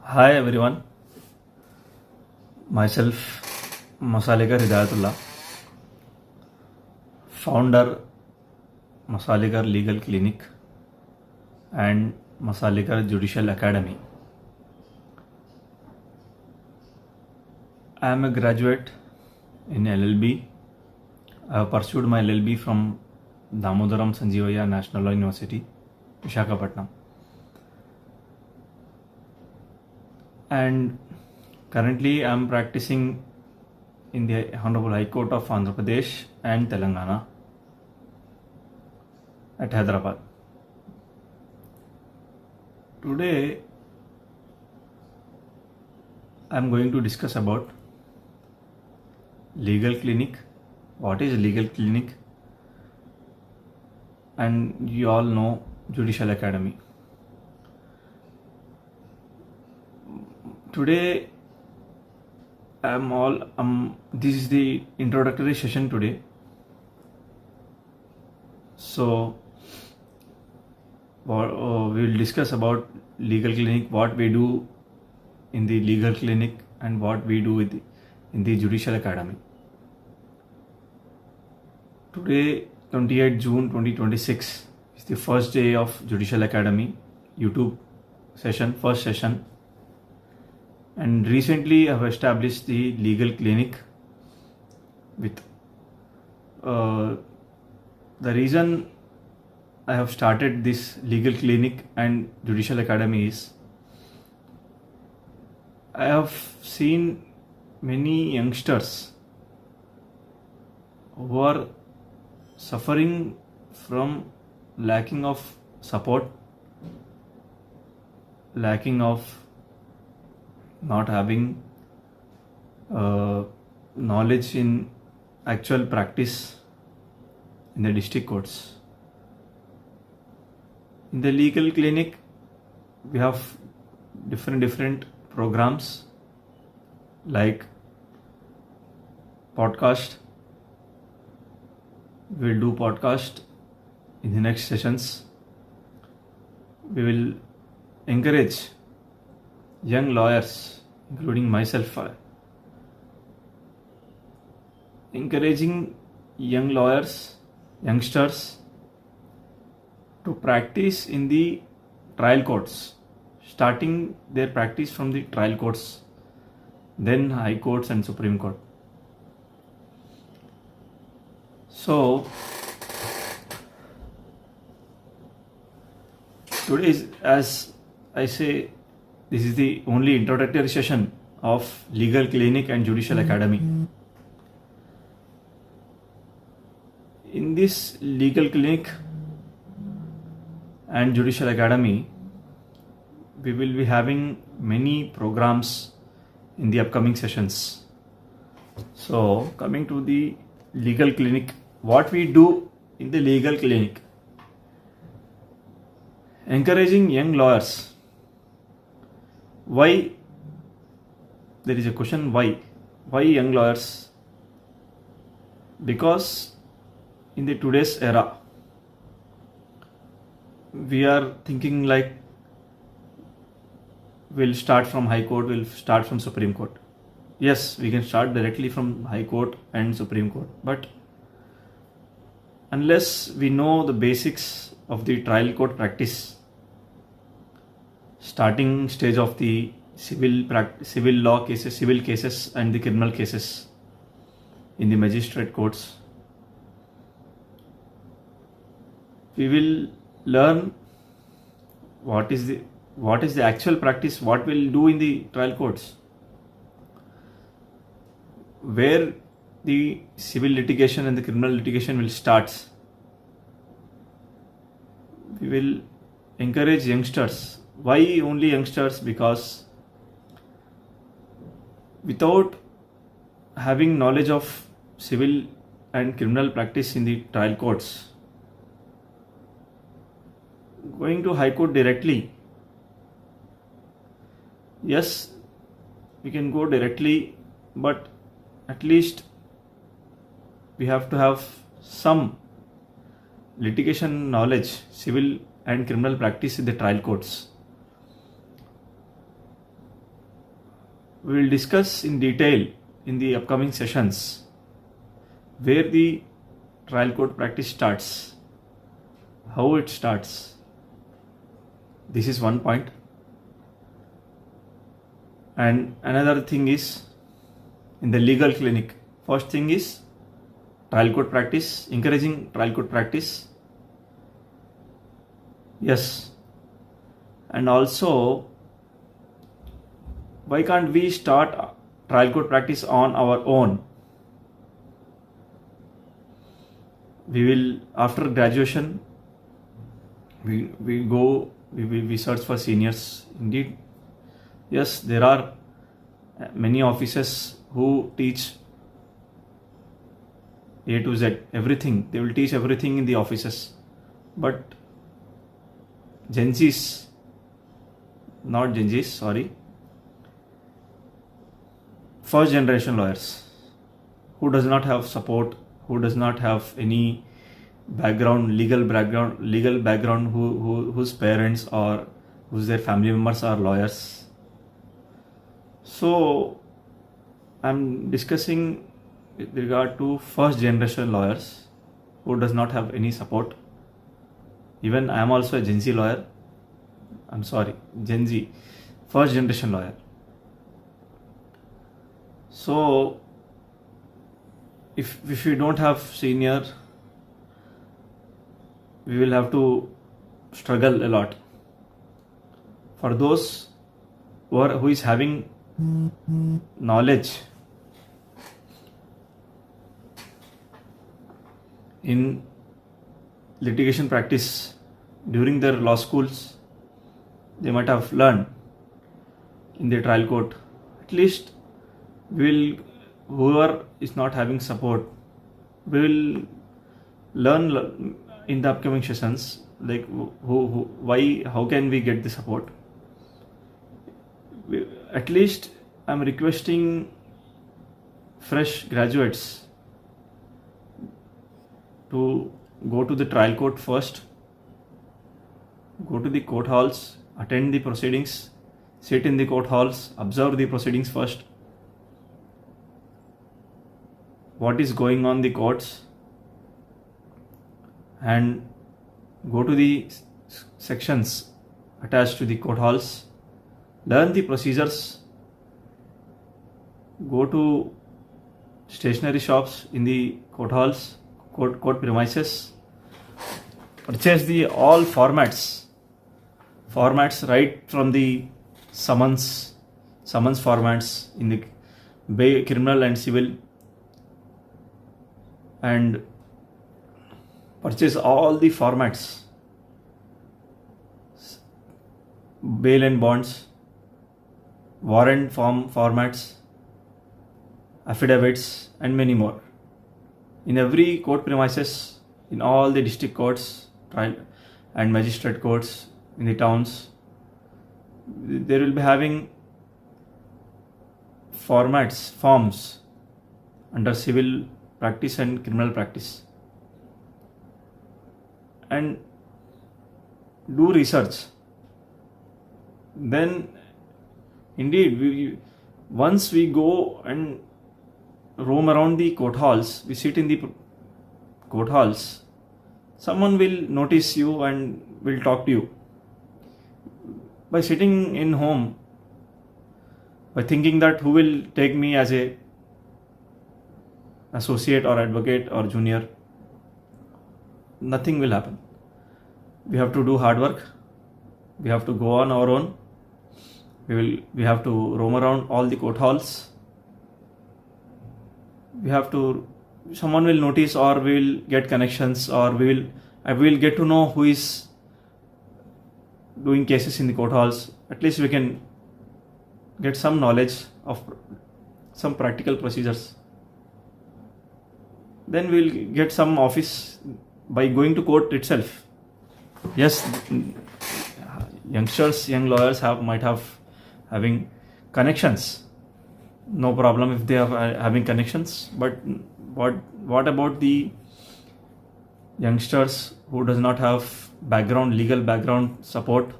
Hi everyone, myself MASALEGAR Hidayatullah, founder MASALEGAR Legal Clinic and MASALEGAR Judicial Academy. I am a graduate in LLB. I have pursued my LLB from Damodaram Sanjeevaya National Law University, Visakhapatnam. And currently I am practicing in the Honorable High Court of Andhra Pradesh and Telangana at Hyderabad. Today I am going to discuss about legal clinic. What is legal clinic? And you all know Judicial Academy. Today this is the introductory session today. So we will discuss about legal clinic, what we do in the legal clinic and what we do in the Judicial Academy. Today, 28 June 2026 is the first day of Judicial Academy YouTube session, first session. And recently I have established the legal clinic with the reason I have started this legal clinic and Judicial Academy is I have seen many youngsters who are suffering from lacking of support, lacking of not having knowledge in actual practice in the district courts. In the legal clinic, we have different programs like podcast. We will do podcast in the next sessions. We will encourage young lawyers, including myself, encouraging youngsters to practice in the trial courts, starting their practice from the trial courts, then high courts and Supreme Court. So today is, as I say, this is the only introductory session of Legal Clinic and Judicial Academy. In this Legal Clinic and Judicial Academy, we will be having many programs in the upcoming sessions. So, coming to the Legal Clinic, what we do in the Legal Clinic, encouraging young lawyers. Why? There is a question, why young lawyers? Because in the today's era, we are thinking like we'll start from High Court, we'll start from Supreme Court. Yes, we can start directly from High Court and Supreme Court, but unless we know the basics of the trial court practice, starting stage of the civil law cases, civil cases and the criminal cases in the magistrate courts, we will learn what is the actual practice, what we'll do in the trial courts, where the civil litigation and the criminal litigation will start. We will encourage youngsters. Why only youngsters? Because without having knowledge of civil and criminal practice in the trial courts, going to High Court directly, yes, we can go directly, but at least we have to have some litigation knowledge, civil and criminal practice in the trial courts. we will discuss in detail in the upcoming sessions where the trial court practice starts, how it starts. This is one point. And another thing is in the legal clinic. First thing is trial court practice, encouraging trial court practice. Yes. And also, why can't we start trial court practice on our own? We will, after graduation, we search for seniors. Indeed, yes, there are many offices who teach A to Z, everything. They will teach everything in the offices. But Gen Zs, not Gen Zs, sorry, first generation lawyers who does not have support, who does not have any background, legal background, whose parents or whose their family members are lawyers. So I'm discussing with regard to first generation lawyers who does not have any support. Even I am also a Gen Z lawyer. I'm sorry, Gen Z, first generation lawyer. So if we don't have senior, we will have to struggle a lot. For those who is having knowledge in litigation practice during their law schools, they might have learned in the trial court. At least whoever is not having support, we will learn in the upcoming sessions, like how can we get the support. At least I'm requesting fresh graduates to go to the trial court first, go to the court halls, attend the proceedings, sit in the court halls, observe the proceedings first. What is going on in the courts, and go to the sections attached to the court halls, learn the procedures, go to stationery shops in the court halls, court premises, purchase the all formats right from the summons formats in the criminal and civil, and purchase all the formats, bail and bonds, warrant form formats, affidavits, and many more. In every court premises, in all the district courts, trial and magistrate courts in the towns, there will be having forms under civil practice and criminal practice. And do research. Then indeed, once we go and roam around the court halls, we sit in the court halls, someone will notice you and will talk to you. By sitting in home, by thinking that who will take me as a associate or advocate or junior, nothing will happen. We have to do hard work. We have to go on our own. We have to roam around all the court halls. Someone will notice, or we will get connections, or we will get to know who is doing cases in the court halls. At least we can get some knowledge of some practical procedures. Then we will get some office by going to court itself. Yes, young lawyers might have having connections. No problem if they are having connections. But what about the youngsters who does not have legal background support?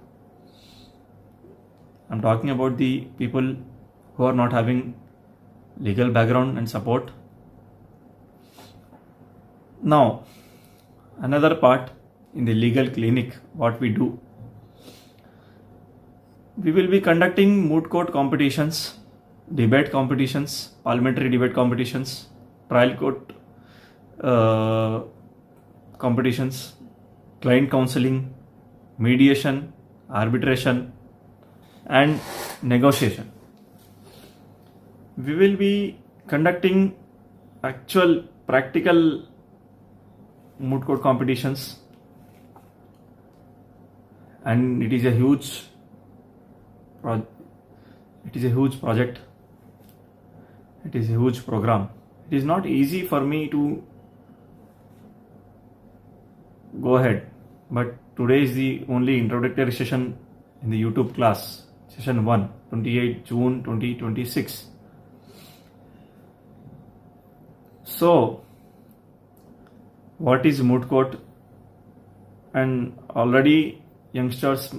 I'm talking about the people who are not having legal background and support. Now, another part in the legal clinic, what we do. We will be conducting moot court competitions, debate competitions, parliamentary debate competitions, trial court competitions, client counseling, mediation, arbitration, and negotiation. We will be conducting actual practical moot court competitions, and it is a huge project. It is a huge program. It is not easy for me to go ahead, but today is the only introductory session in the YouTube class, session 1, 28 June 2026. So, what is moot court? And already youngsters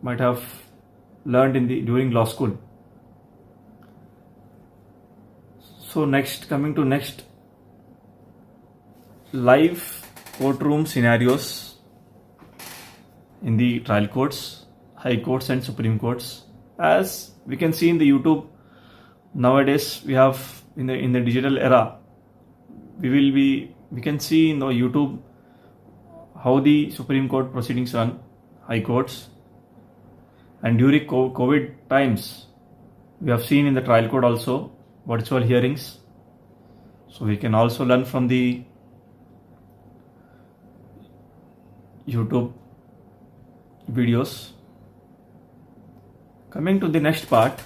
might have learned during law school. So coming to next, live courtroom scenarios in the trial courts, high courts and supreme courts. As we can see in the YouTube, nowadays we have in the digital era, we can see in the YouTube how the Supreme Court proceedings run, high courts, and during COVID times we have seen in the trial court also virtual hearings. So we can also learn from the YouTube videos. Coming to the next part,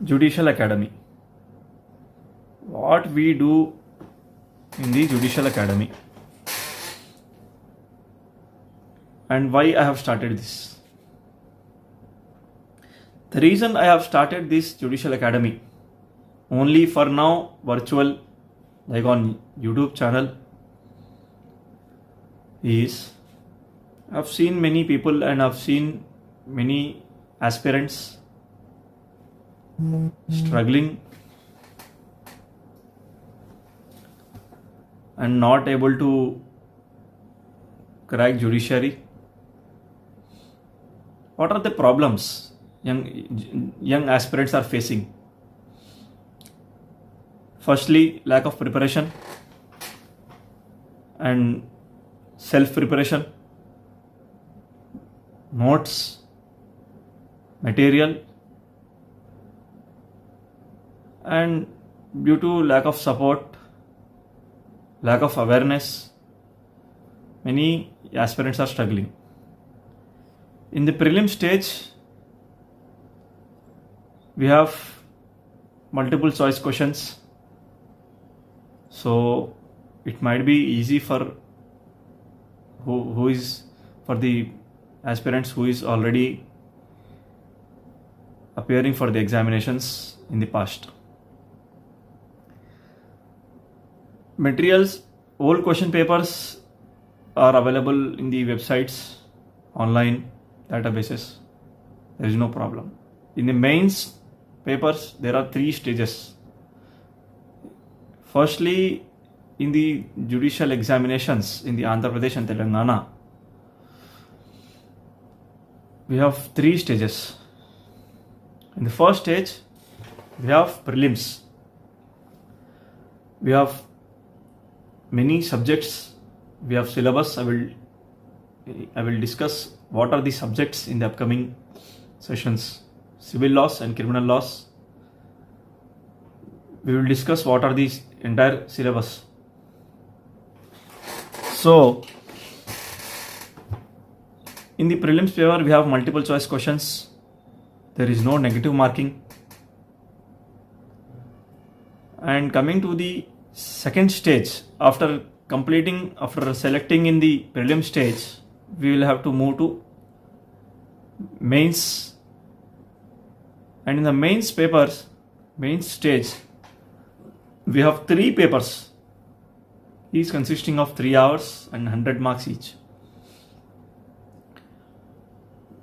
Judicial Academy. What we do in the Judicial Academy and why I have started this. The reason I have started this Judicial Academy, only for now virtual, like on YouTube channel, is I've seen many people and I've seen many aspirants struggling and not able to crack judiciary. What are the problems young aspirants are facing? Firstly, lack of preparation and self-preparation, notes, material, and due to lack of support, lack of awareness, many aspirants are struggling. In the prelim stage, we have multiple choice questions, so it might be easy for for the aspirants who is already appearing for the examinations in the past. Materials, all question papers are available in the websites, online databases. There is no problem. In the mains papers, there are 3 stages. Firstly, in the judicial examinations in the Andhra Pradesh and Telangana, we have 3 stages. In the first stage, we have prelims. We have many subjects. We have syllabus. I will discuss what are the subjects in the upcoming sessions. Civil laws and criminal laws. We will discuss what are the entire syllabus. So, in the prelims paper, we have multiple choice questions. There is no negative marking. And coming to the second stage, after selecting in the prelim stage, we will have to move to mains. And in the mains stage, we have 3 papers, each consisting of 3 hours and 100 marks each.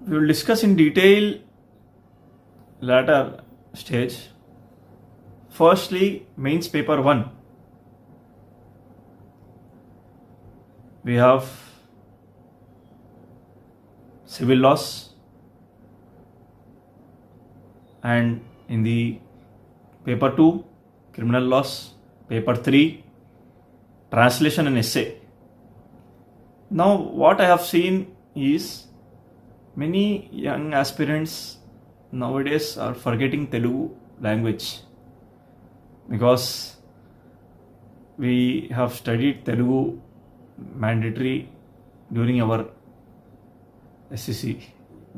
We will discuss in detail latter stage. Firstly, mains paper 1. We have civil laws, and in the paper 2, criminal laws, paper 3, translation and essay. Now what I have seen is many young aspirants nowadays are forgetting Telugu language, because we have studied Telugu mandatory during our SCC,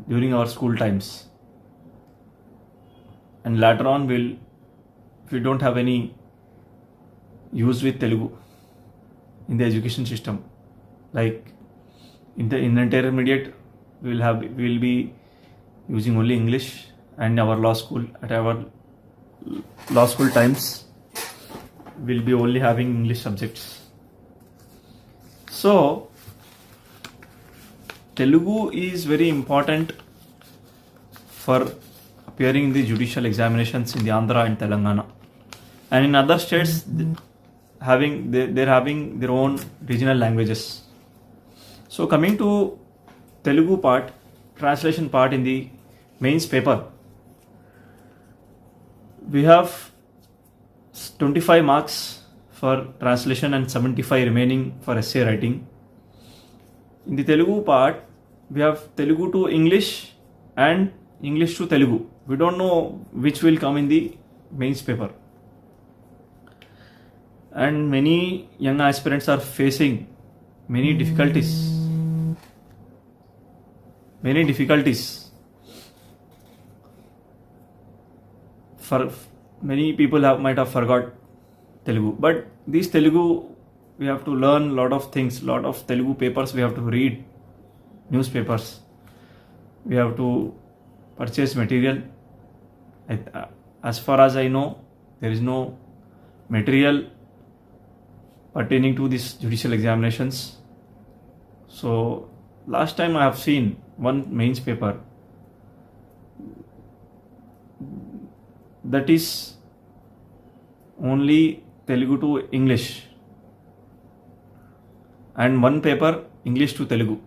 during our school times, and later on if we don't have any use with Telugu in the education system, like in intermediate we will be using only English, and our law school times will be only having English subjects. So Telugu is very important for appearing in the judicial examinations in the Andhra and Telangana, and in other states they're having their own regional languages. So coming to Telugu part, translation part in the mains paper, we have 25 marks for translation and 75 remaining for essay writing. In the Telugu part, we have Telugu to English and English to Telugu. We don't know which will come in the mains paper, and many young aspirants are facing many difficulties. For many people might have forgot Telugu, but this Telugu we have to learn lot of things, lot of Telugu papers we have to read, newspapers, we have to purchase material. As far as I know, there is no material pertaining to this judicial examinations. So last time I have seen one mains paper that is only Telugu to English, and one paper English to Telugu,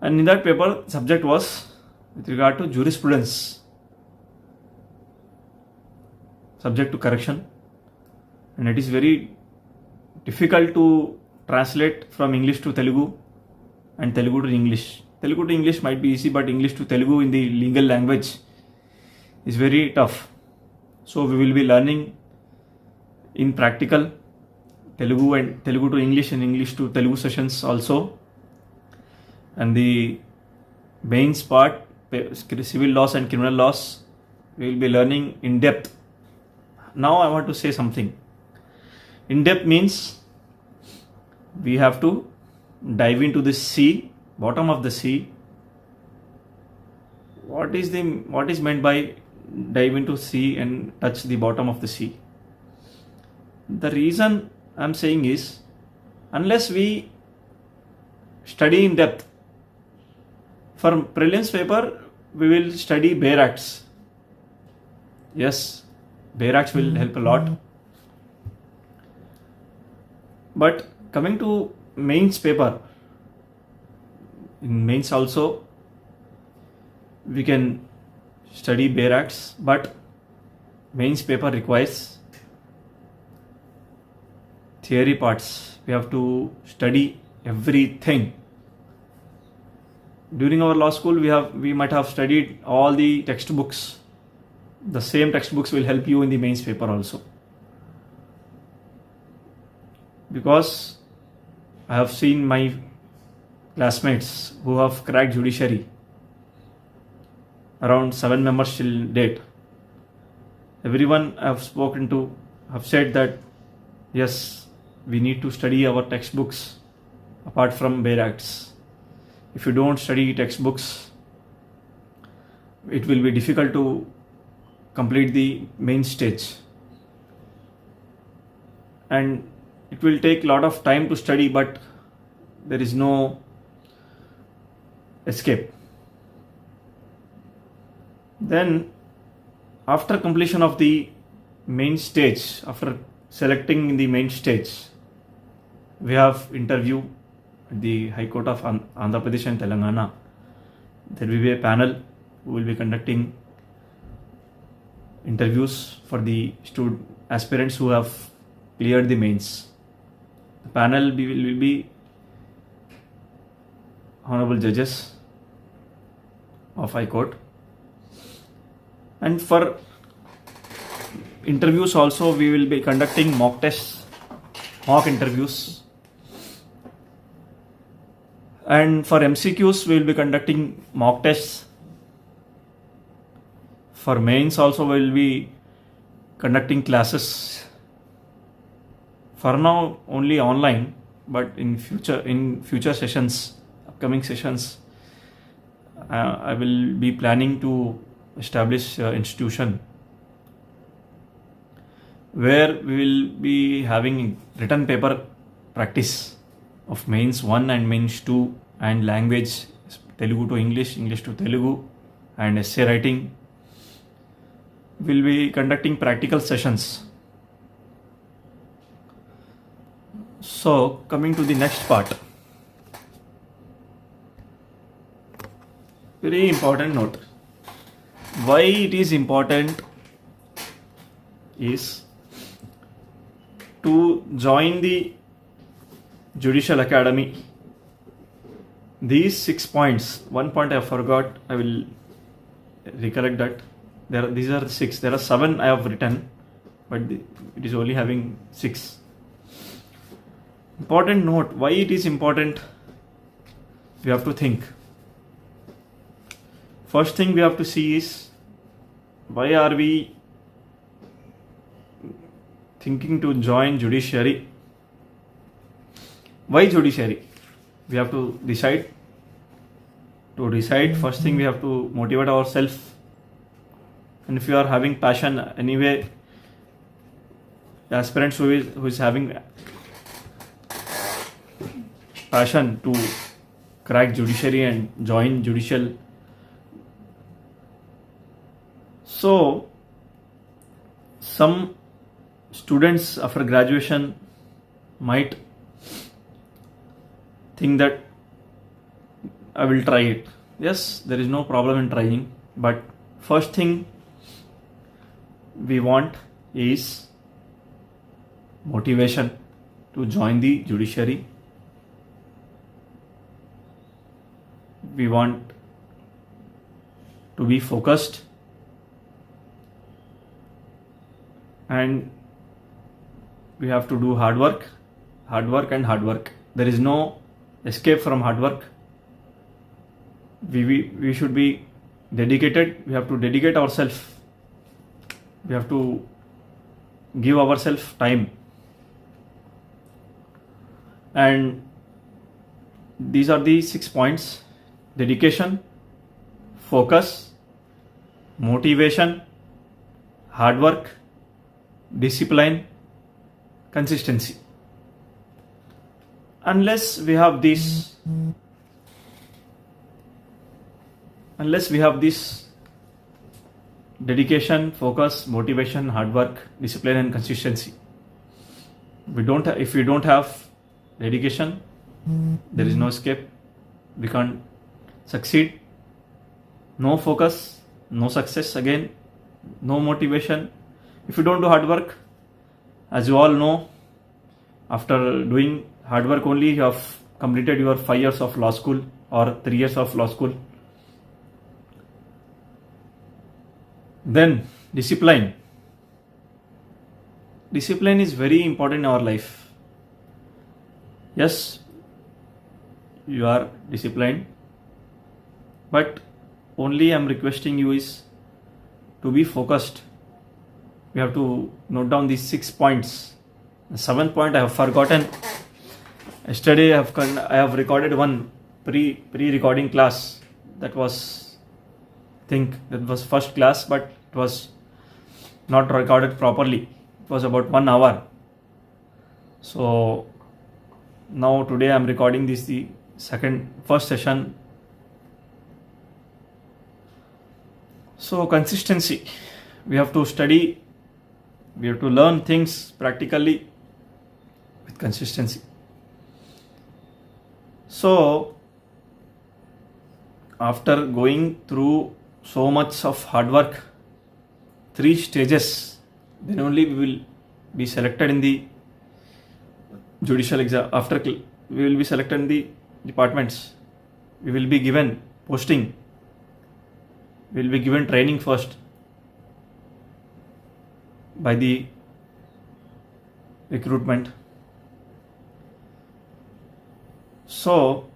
and in that paper subject was with regard to jurisprudence, subject to correction, and it is very difficult to translate from English to Telugu and Telugu to English. Telugu to English might be easy, but English to Telugu in the legal language is very tough. So we will be learning in practical Telugu and Telugu to English and English to Telugu sessions also. And the mains part, civil laws and criminal laws, we will be learning in depth. Now I want to say something. In depth means we have to dive into the sea, bottom of the sea. What is meant by dive into sea and touch the bottom of the sea? The reason I'm saying is, unless we study in depth, for prelims paper we will study bare acts. Yes, bare acts will help a lot. But coming to mains paper, in mains also we can study bare acts, but mains paper requires theory parts. We have to study everything. During our law school we might have studied all the textbooks. The same textbooks will help you in the mains paper also, because I have seen my classmates who have cracked judiciary, around 7 members till date. Everyone I have spoken to have said that yes, we need to study our textbooks apart from bare acts. If you don't study textbooks, it will be difficult to complete the main stage, and it will take a lot of time to study, but there is no escape. Then after completion of the main stage, after selecting in the main stage, we have interview at the High Court of Andhra Pradesh and Telangana. There will be a panel who will be conducting interviews for the aspirants who have cleared the mains. The panel will be honorable judges of High Court. And for interviews also, we will be conducting mock tests, mock interviews. And for MCQs, we will be conducting mock tests. For mains also, we will be conducting classes. For now, only online, but in future sessions, upcoming sessions, I will be planning to establish an institution where we will be having written paper practice of mains 1 and mains 2 and language Telugu to English, English to Telugu, and essay writing. We will be conducting practical sessions. So coming to the next part, very important note. Why it is important is to join the Judicial Academy. These 6 points, one point I forgot, I will recollect that. These are 6. There are 7 I have written, but it is only having 6. Important note, why it is important, we have to think. First thing we have to see is, why are we thinking to join judiciary? Why judiciary? We have to decide. To decide, first thing we have to motivate ourselves. And if you are having passion anyway, the aspirants who is having passion to crack judiciary and join judicial. So some students after graduation might think that I will try it. Yes, there is no problem in trying, but first thing we want is motivation to join the judiciary. We want to be focused, and we have to do hard work. There is no escape from hard work. We should be dedicated. We have to dedicate ourselves. We have to give ourselves time. And these are the 6 points: dedication, focus, motivation, hard work, discipline, consistency. Unless we have this dedication, focus, motivation, hard work, discipline and consistency, if we don't have dedication, there is no escape. We can't succeed. No focus, no success again. No motivation. If you don't do hard work, as you all know, after doing hard work only, you have completed your 5 years of law school or 3 years of law school. Then discipline. Discipline is very important in our life. Yes, you are disciplined, but only I am requesting you is to be focused. We have to note down these 6 points. The 7th point I have forgotten. Yesterday I have recorded one pre-recording class. That was first class, but it was not recorded properly. It was about 1 hour. So now today I am recording this, the first session. So consistency, we have to study, we have to learn things practically with consistency. So after going through so much of hard work, 3 stages, then only we will be selected in the judicial exam. After we will be selected in the departments, we will be given posting, we will be given training first by the recruitment. So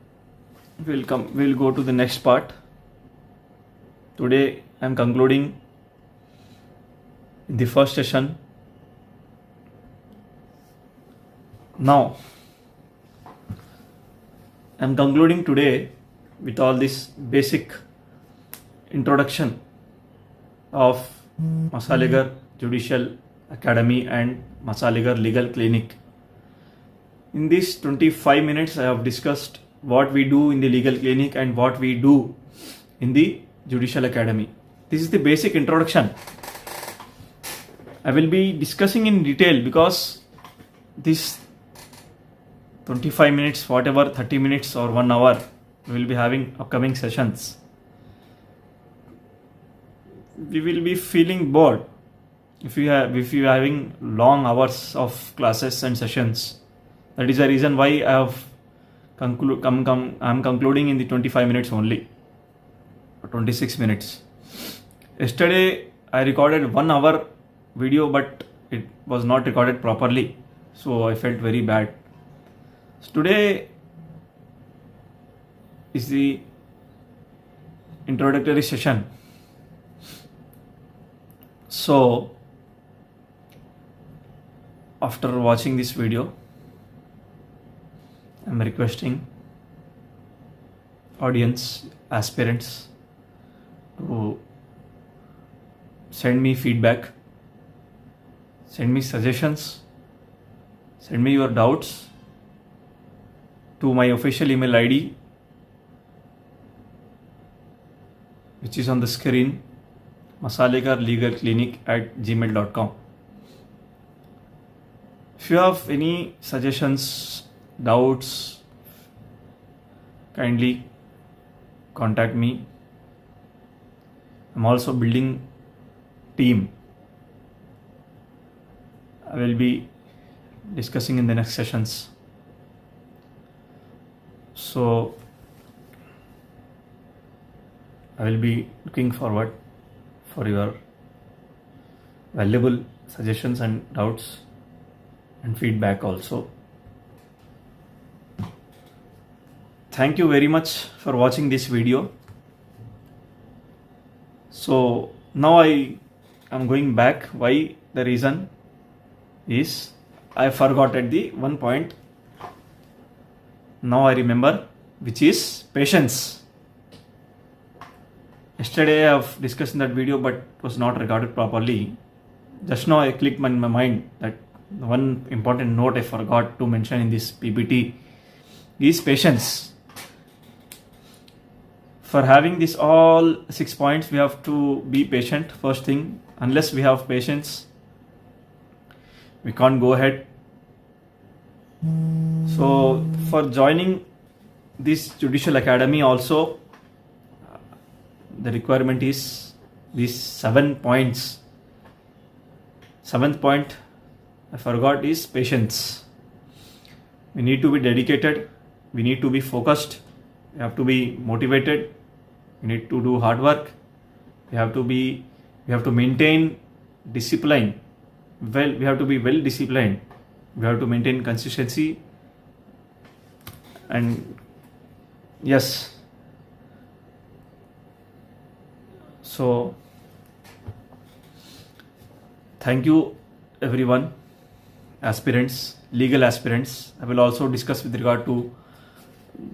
we'll go to the next part. Today I am concluding the first session. Now I am concluding today with all this basic introduction of MASALEGAR Judicial Academy and MASALEGAR Legal Clinic. In these 25 minutes I have discussed what we do in the legal clinic and what we do in the Judicial Academy. This is the basic introduction. I will be discussing in detail because this 25 minutes, whatever 30 minutes or 1 hour, we will be having upcoming sessions. We will be feeling bored if you are having long hours of classes and sessions. That is the reason why I have I am concluding in the 25 minutes only, or 26 minutes. Yesterday I recorded 1 hour video, but it was not recorded properly, so I felt very bad. So today is the introductory session. So after watching this video, I am requesting audience, aspirants to send me feedback, send me suggestions, send me your doubts to my official email ID, which is on the screen, masalegarlegalclinic@gmail.com. If you have any suggestions, doubts, kindly contact me. I'm also building team. I will be discussing in the next sessions. So I will be looking forward for your valuable suggestions and doubts and feedback also. Thank you very much for watching this video. So now I am going back. Why? The reason is I forgot at the one point. Now I remember, which is patience. Yesterday I have discussed in that video, but it was not recorded properly. Just now I clicked in my mind that one important note I forgot to mention in this PPT is patience. For having this all 6 points, we have to be patient. First thing, unless we have patience, we can't go ahead. So for joining this Judicial Academy also, the requirement is these 7 points. 7th point I forgot is patience. We need to be dedicated, we need to be focused, we have to be motivated, we need to do hard work, we have to maintain discipline. We have to be well disciplined, we have to maintain consistency, and yes, so thank you everyone, aspirants, legal aspirants. I will also discuss with regard to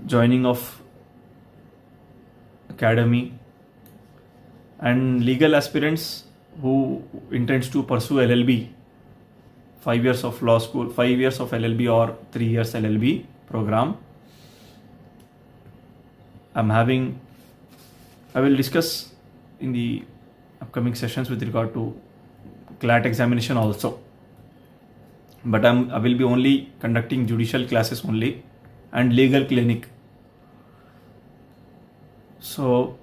joining of academy, and legal aspirants who intends to pursue LLB, 5 years of law school, 5 years of LLB or 3 years LLB program. I will discuss in the upcoming sessions with regard to CLAT examination also. But I will be only conducting judicial classes only and legal clinic. So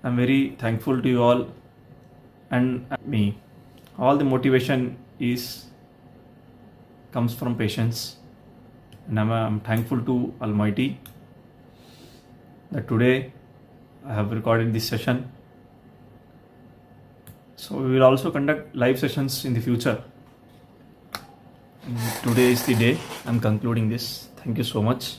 I'm very thankful to you all and me. All the motivation comes from patience, and I'm thankful to Almighty that today I have recorded this session. So we will also conduct live sessions in the future. And today is the day I'm concluding this. Thank you so much.